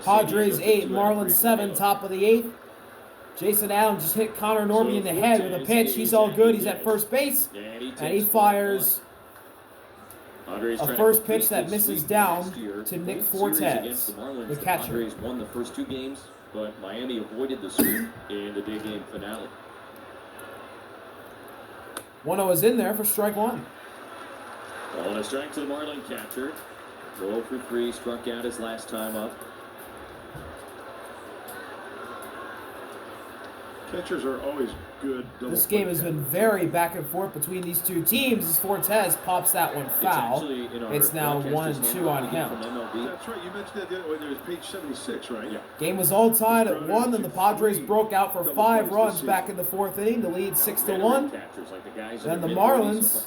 Padres 8, Marlins 7, top of the 8th. Jason Adams just hit Connor Norby in the head with a pitch. He's all good. He's at first base. And he fires a first pitch that misses down to Nick Fortes, the catcher. Padres won the first 2 games, but Miami avoided the sweep in the big game finale. 1-0 is in there for strike one. On a strike to the Marlin catcher. 0 for 3, struck out his last time up. Catchers are always good. This game has been very back and forth between these two teams as Fortes pops that one foul. It's now 1-2 on him. That's right. You mentioned that when there was page 76, right? Yeah. Game was all tied at 1, and the Padres broke out for 5 runs back in the 4th inning. The lead 6-1. Then the Marlins,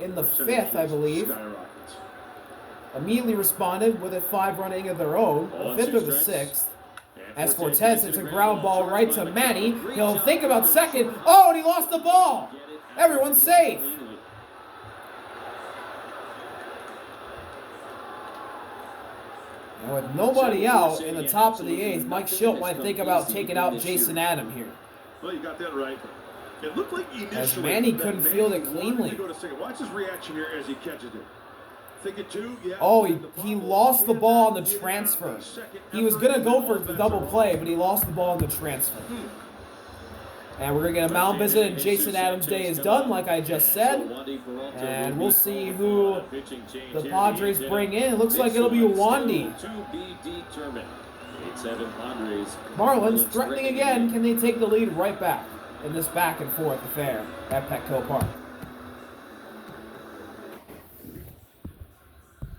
in the 5th, I believe, immediately responded with a 5-run inning of their own, the 5th or the 6th. As Fortes hits a ground ball right to Manny. He'll think about second. Oh, and he lost the ball. Everyone's safe. And with nobody out in the top of the 8th, Mike Schilt might think about taking out Jason Adams here. Well, you got that right. It looked like as Manny couldn't field it cleanly. Watch his reaction here as he catches it. Oh, he lost the ball on the transfer. He was going to go for the double play, but he lost the ball on the transfer. And we're going to get a mound visit, and Jason Adams' day is done, like I just said. And we'll see who the Padres bring in. It looks like it'll be Wandy. Marlins threatening again. Can they take the lead right back in this back and forth affair at Petco Park?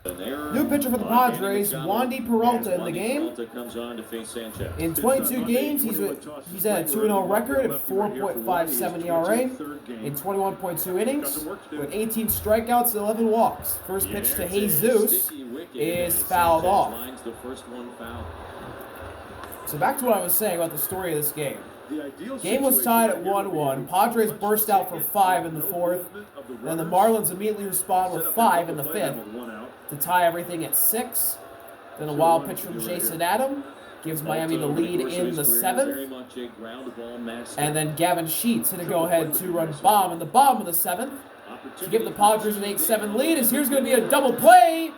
New pitcher for the Padres, Wandy Peralta in the game. In 22 games, he's at a 2-0 record at 4.57 ERA in 21.2 innings with 18 strikeouts and 11 walks. First pitch to Jesus is fouled off. So back to what I was saying about the story of this game. Game was tied at 1-1. Padres burst out for 5 in the 4th. Then the Marlins immediately respond with 5 in the 5th to tie everything at 6. Then a wild pitch from Jason Adams gives Miami the lead in the 7th. And then Gavin Sheets hit a go-ahead 2-run bomb in the bottom of the 7th to give the Padres an 8-7 lead. As here's going to be a double play.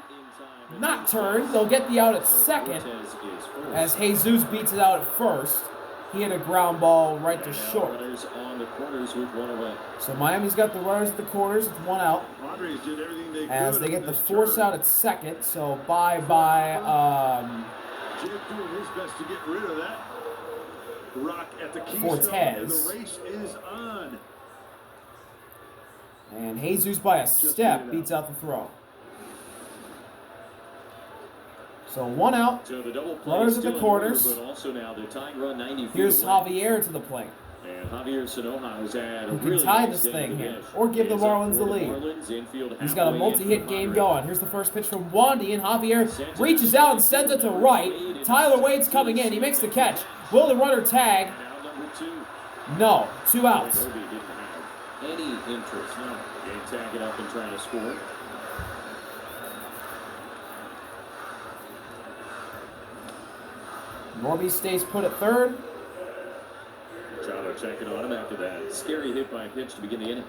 Not turned. They'll get the out at second as Jesus beats it out at first. He hit a ground ball right to short. So Miami's got the runners at the corners with 1 out. As they get the force out at second. So bye-bye. Jake doing his best to get rid of that rock at the Fortes. And the race is on. And Jesus by a step beats out the throw. So 1 out, runners at the corners. Here's Javier to the plate. And Javier Sanoja has had who can tie this thing here, or give the Marlins the lead. He's got a multi-hit game going. Here's the first pitch from Wandy, and Javier reaches out and sends it to right. Tyler Wade's coming in. He makes the catch. Will the runner tag? No. 2 outs. Any interest in tagging up and trying to score. Norby stays put at third. Machado checking on him after that scary hit by pitch to begin the inning.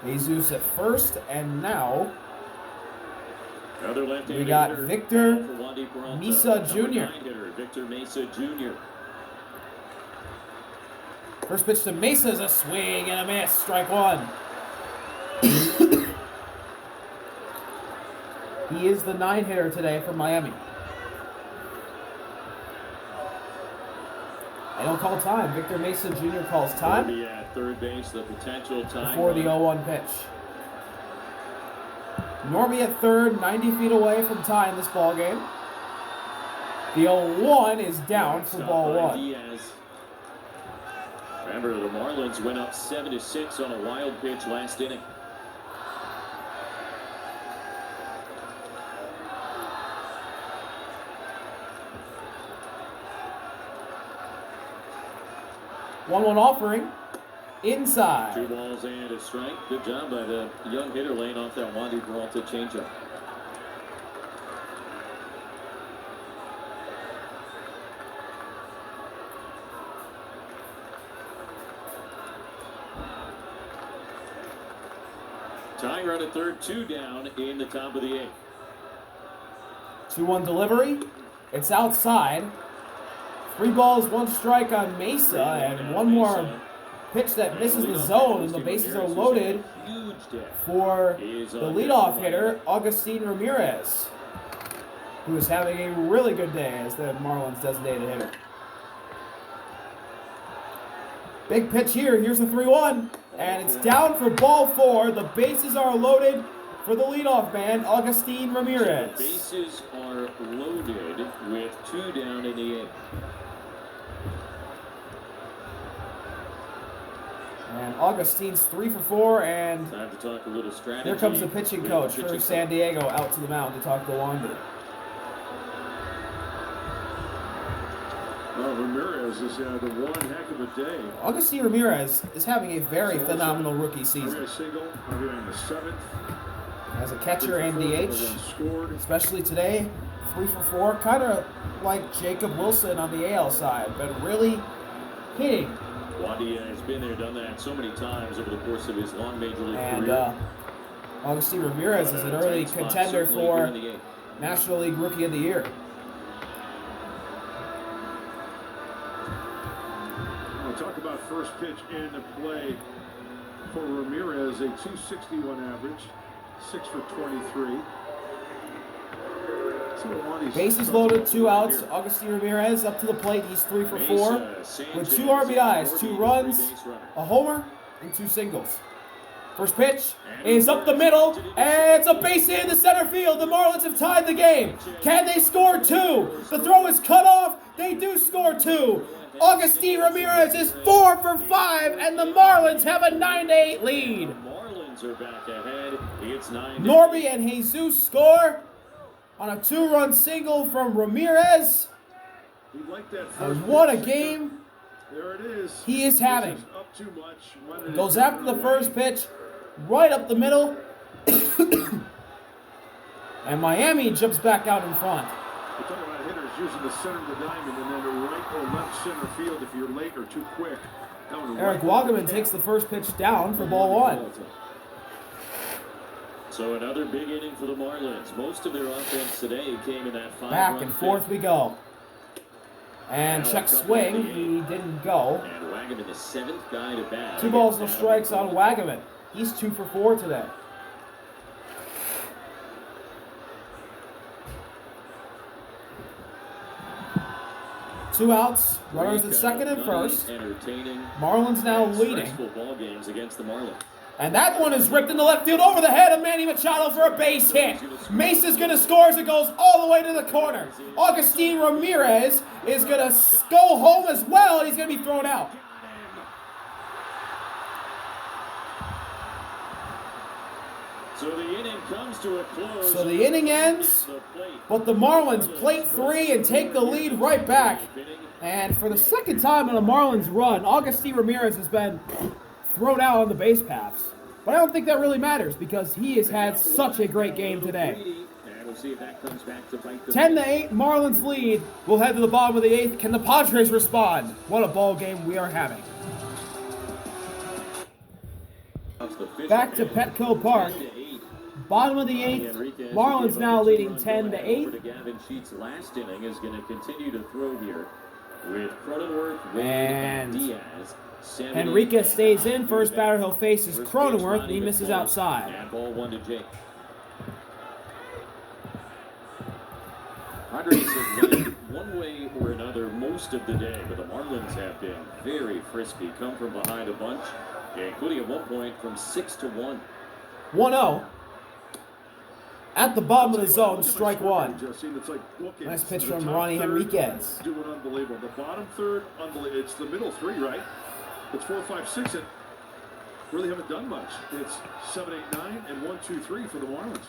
Jesus at first, and now we got Victor Mesa Jr. Victor Mesa Jr. First pitch to Mesa is a swing and a miss. Strike 1. He is the 9-hitter today for Miami. They don't call time. Victor Mesa Jr. calls time. At third base, the potential time before the 0-1 pitch. Norby at third, 90 feet away from tying this ball game. The 0-1 is down for ball 1. Remember, the Marlins went up 7-6 on a wild pitch last inning. One offering. inside. 2 balls and a strike. Good job by the young hitter laying off that Wandy Peralta changeup. Tying run at third, 2 down in the top of the 8th. 2-1 delivery. It's outside. 3 balls, 1 strike on Mesa, and one more pitch that misses the zone, and the bases are loaded for the leadoff hitter, Agustin Ramirez, who is having a really good day as the Marlins designated hitter. Big pitch here. Here's the 3-1, and it's down for ball 4. The bases are loaded for the leadoff man, Agustin Ramirez. The bases are loaded with 2 down in the 8th. And Augustin's 3 for 4, and time to talk a little strategy. Here comes the pitching coach for San Diego out to the mound to talk to Wandy. Well, Ramirez has had one heck of a day. Agustin Ramirez is having a very phenomenal rookie season. Ramirez single, here in the 7th. As a catcher and DH, especially today, 3 for 4, kind of like Jacob Wilson on the AL side, but really hitting. Wandy has been there, done that so many times over the course of his long major league and, career. Agustin Ramirez is an early contender for National League Rookie of the Year. We'll talk about first pitch into play for Ramirez, a 261 average, 6 for 23. Bases loaded, 2 outs. Agustin Ramirez up to the plate. He's 3 for 4 with 2 RBIs, 2 runs, a homer, and 2 singles. First pitch is up the middle, and it's a base hit in the center field. The Marlins have tied the game. Can they score 2? The throw is cut off. They do score 2. Agustin Ramirez is 4 for 5, and the Marlins have a 9-8 lead. Marlins are back ahead. It's 9. Norby and Jesus score on a 2-run single from Ramirez. And what a game there it is. He is having. Up too much. Goes after the first pitch, right up the middle. And Miami jumps back out in front. We're talking about hitters using the center of the diamond and then a right or left center field if you're late or too quick. Eric Wagaman takes the first pitch down for ball 1. So another big inning for the Marlins. Most of their offense today came in that 5-run Back and forth we go. And check swing, he didn't go. And Wagaman, the 7th guy to bat. 2 balls, no strikes on Wagaman. He's 2 for 4 today. Two outs, runners at second and first. Marlins now leading. Ball games against the Marlins. And that one is ripped into left field over the head of Manny Machado for a base hit. Mesa's going to score as it goes all the way to the corner. Agustin Ramirez is going to go home as well, and he's going to be thrown out. So the inning comes to a close. So the inning ends, but the Marlins plate 3 and take the lead right back. And for the second time in a Marlins run, Agustin Ramirez has been thrown out on the base paths. But I don't think that really matters because he has had such a great game today. 10-8, Marlins lead. We'll head to the bottom of the 8th. Can the Padres respond? What a ball game we are having. Back to Petco Park. Bottom of the 8th. Marlins now leading 10-8. Gavin Sheets' last inning is going to continue to throw here with Cronenworth, and Diaz. Henriquez stays in. First batter he'll face is Cronenworth, and he misses outside. And ball 1 to Jake. Padres have led one way or another most of the day, but the Marlins have been very frisky, come from behind a bunch, including at one point from 6-1. 1-0. At the bottom of the zone, strike 1. Nice pitch from Ronnie Henriquez. Doing unbelievable. The bottom third, unbelievable. It's the middle 3, right? It's 4, 5, 6, and really haven't done much. It's 7, 8, 9, and 1, 2, 3 for the Marlins.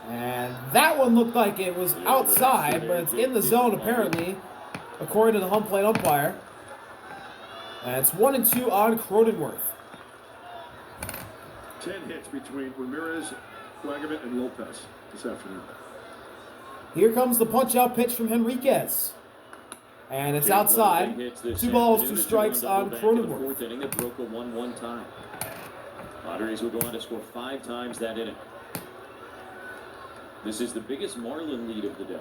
And that one looked like it was outside, but it's in the zone apparently, according to the home plate umpire. And it's 1-2 on Cronenworth. 10 hits between Ramirez, Wagaman, and Lopez this afternoon. Here comes the punch-out pitch from Henriquez. And it's outside. 2 balls, 2 strikes on Cronenworth. Fourth inning, it broke a 1-1 tie. Padres will go on to score 5 times that inning. This is the biggest Marlin lead of the day.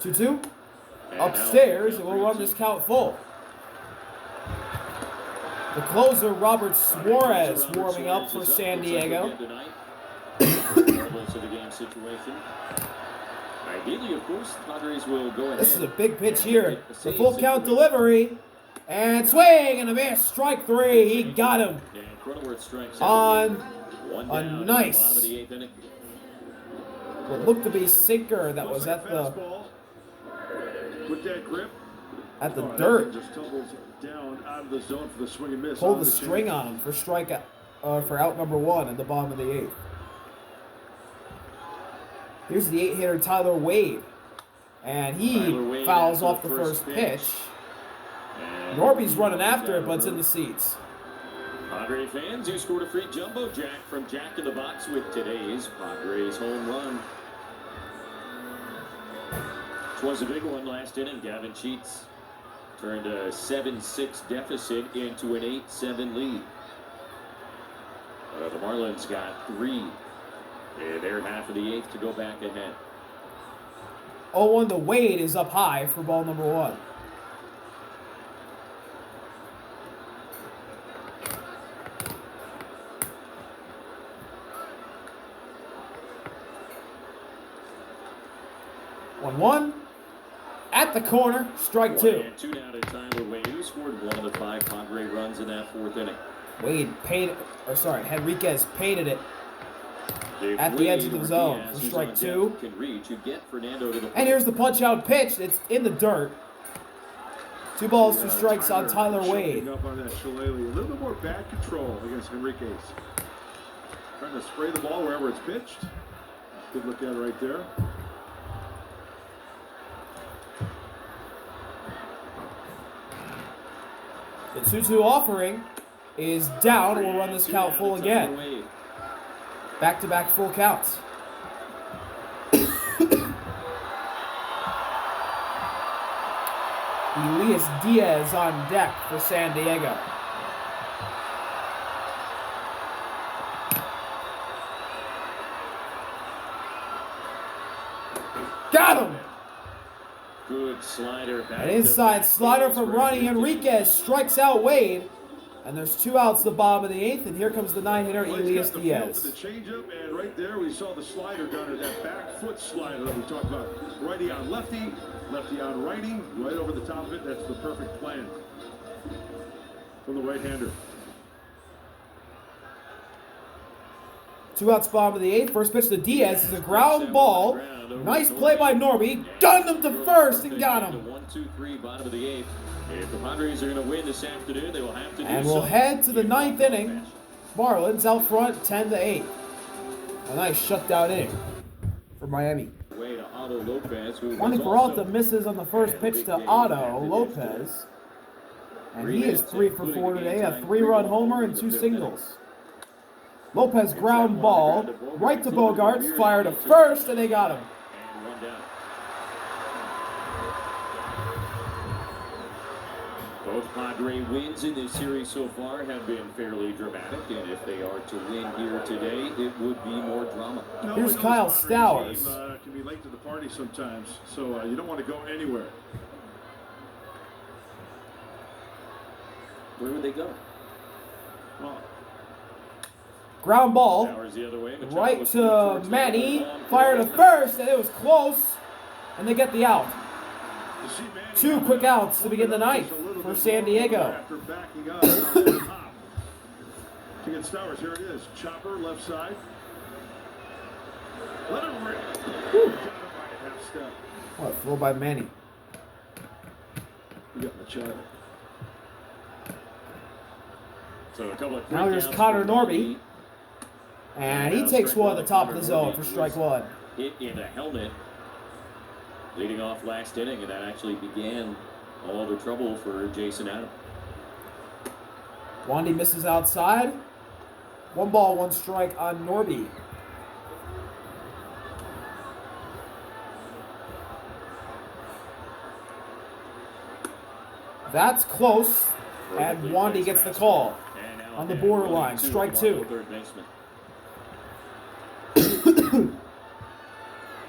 2-2. Upstairs, and we'll run this count full. The closer, Robert Suarez, warming up for San Diego. Regardless of the game situation. Ideally, of course, Padres will go ahead. This is a big pitch here. The full count delivery. And swing and a miss. Strike 3. He got him on a nice, what looked to be sinker that was at the dirt. Just tumbles down out of the zone for the swing and miss. Pulled the string on him for for out number 1 at the bottom of the 8th. Here's the 8-hitter Tyler Wade. And he fouls off the first pitch. Norby's running after it, but it's in the seats. Padre fans, who scored a free jumbo jack from Jack in the Box with today's Padres home run. It was a big one last inning. Gavin Sheets turned a 7-6 deficit into an 8-7 lead. The Marlins got 3 in their half of the 8th to go back ahead. 0-1 to Wade is up high for ball number 1. One at the corner, strike 2. 2 down to Tyler Wade, who scored 1 of the 5 Padre runs in that 4th inning. Henriquez painted it at the edge of the zone for strike 2. Can reach. You get Fernando to the and here's the punch-out pitch. It's in the dirt. 2 balls, 2 strikes on Tyler Wade. Up on that Shillelagh. A little bit more bat control against Henriquez. Trying to spray the ball wherever it's pitched. Good look at it right there. The 2-2 offering is down. We'll run this count full again. Back-to-back full counts. Elias Diaz on deck for San Diego. Got him! Good slider. An inside slider from Ronnie Henriquez strikes out Wade. And there's 2 outs the bottom of the 8th, and here comes the 9-hitter Elias Diaz. The changeup, and right there we saw the slider down at that back foot slider that we talked about. Righty on lefty, lefty on righty, right over the top of it. That's the perfect plan from the right-hander. 2 outs bottom of the 8th. First pitch to Diaz is a ground ball. Nice play by Norby. Gunned him to first and got him. 1-2-3 bottom of the 8th. If the Padres are going to win this afternoon, they will have to do and we'll head to the 9th inning. Marlins out front 10-8. A nice shutdown inning for Miami. Juan Peralta misses on the first pitch to Otto Lopez. And he is 3 for 4 today. A 3-run homer and 2 singles. Lopez ground ball right to Bogarts, fired to first, and they got him. And 1 down. Both Padre wins in this series so far have been fairly dramatic, and if they are to win here today, it would be more drama. Here's Kyle Stowers. Can be late to the party sometimes, so you don't want to go anywhere. Where would they go? Well, ground ball the other way, right to Manny, fired to first, and it was close, and they get the out. 2 quick outs to begin the 9th for San Diego. After backing up to get Stowers, here it is. Chopper, left side. Let him rip. Half step. What, throw by Manny. You got Machado. So a couple of now here's Connor Norby. And he takes one at the top of the zone for strike 1. Hit in the helmet, leading off last inning, and that actually began all the trouble for Jason Adam. Wandy misses outside. 1 ball, 1 strike on Norby. That's close, and Wandy gets the call on the borderline. Strike 2.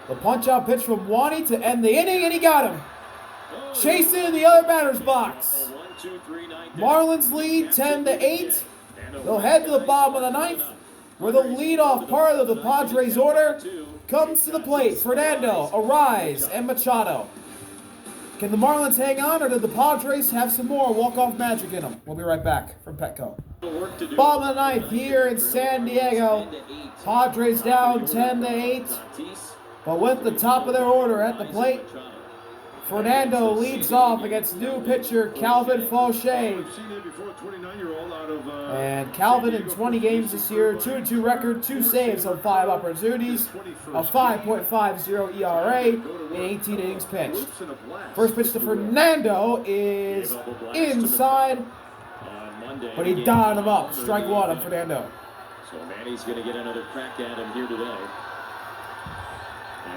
The punch-out pitch from Wandy to end the inning, and he got him. Chasing in the other batter's box. Marlins lead 10-8. They'll head to the bottom of the 9th, where the leadoff part of the Padres order comes to the plate. Fernando, Arise, and Machado. Can the Marlins hang on, or did the Padres have some more walk-off magic in them? We'll be right back from Petco. Bottom of the 9th here in San Diego. Padres down 10-8. But with the top of their order at the plate, Fernando leads off against new pitcher Calvin Fauché. And Calvin in 20 games this year, 2-2 record, 2 saves on 5 opportunities, a 5.50 ERA in 18 innings pitched. First pitch to Fernando is inside, but he dialed him up. Strike 1 on Fernando. So Manny's going to get another crack at him here today.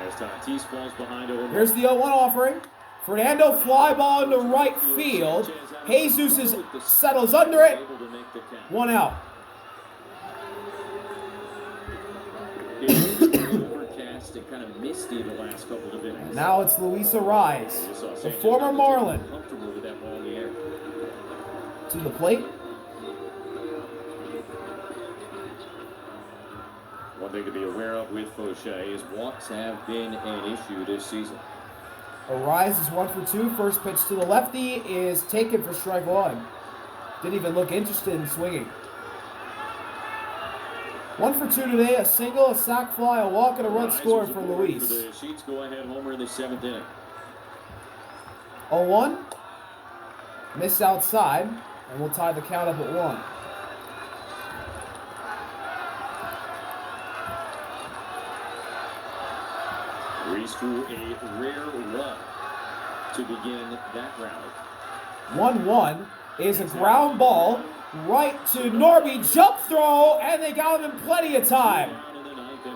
As Tatis falls behind over. Here's the 0-1 offering. Fernando fly ball into right field. Jesus settles under it. 1 out. Overcast and kind of misty the last couple of innings. Now it's Luis Arise, the former Marlin. To the plate. One thing to be aware of with Fauché is walks have been an issue this season. Arise is 1 for 2. First pitch to the lefty is taken for strike 1. Didn't even look interested in swinging. 1 for 2 today. A single, a sac fly, a walk, and a run scored for Luis. For the Sheets go-ahead homer in the 7th inning. 0-1. Miss outside, and we'll tie the count up at 1. Reese threw a rare run to begin that round. 1-1 is a ground ball right to Norby. Jump throw, and they got him in plenty of time.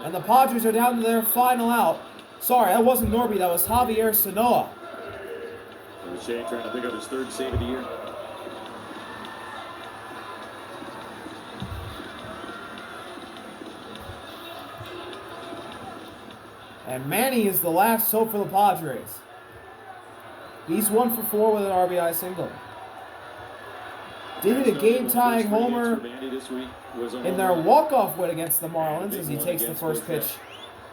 And the Padres are down to their final out. Sorry, that wasn't Norby. That was Javier Sanoa. Shea trying to pick up his 3rd save of the year. And Manny is the last hope for the Padres. He's 1 for 4 with an RBI single. Did hit a game-tying homer in their walk-off win against the Marlins as he takes the first pitch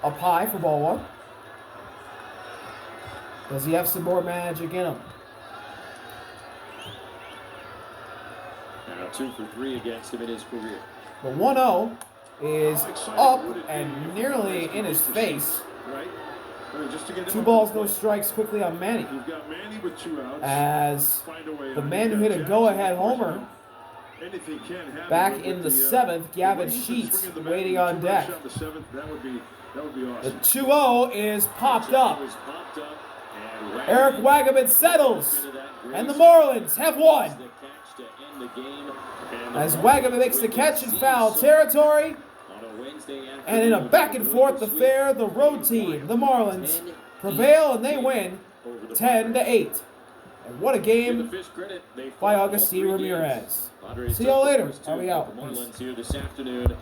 up high for ball 1. Does he have some more magic in him? Now 2 for 3 against him in his career. The 1-0 is up and nearly in his face. 2 balls, no strikes quickly on Manny. As the man who hit a go-ahead homer back in the 7th, Gavin Sheets, waiting on deck. The 2-0 is popped up. Eric Wagaman settles, and the Marlins have won. As Wagaman makes the catch in foul territory. And in a back-and-forth affair, the road team, the Marlins, prevail and they win 10-8. And what a game by Agustin Ramirez. See y'all later. I'll be out. Marlins here this afternoon.